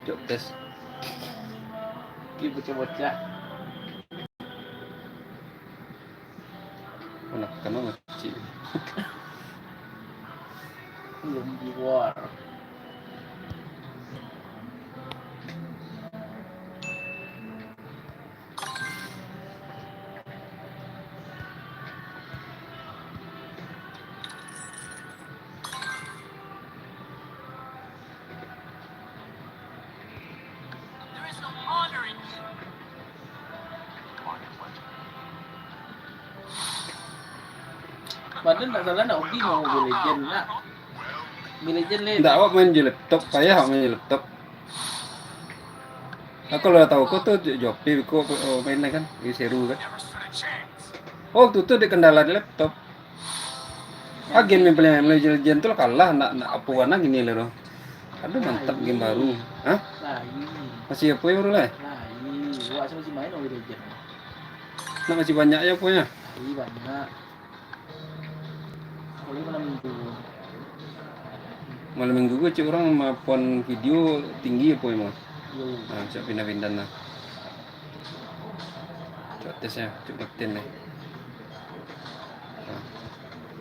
Coba tes. Ki bocah-bocah. Anak kamu kecil. Belum di war. Padahal tak salah nak pergi mau Mobile Legend nak. Mobile Legend le. Nggak, awak main di laptop, payah awak main di laptop. Aku kalau tahu kau tuh Jopi, kau mainnya kan, di seru kan. Oh, tuh di kendala di laptop. Game yang paling Legend tuh kalah, nak apuan lagi nih loh. Aduh mantap game baru. Hah? Lagi. Masih apa ya baru lah? Lagi. Wah, masih main Mobile Legend. Nah masih banyak ya punya. Lagi banyak. Boleh malam minggu. Malam minggu gue cek orang maupun video tinggi apa emang. Yo. Nah, bisa pindah-pindah nah. Coba tesnya, coba tes nih.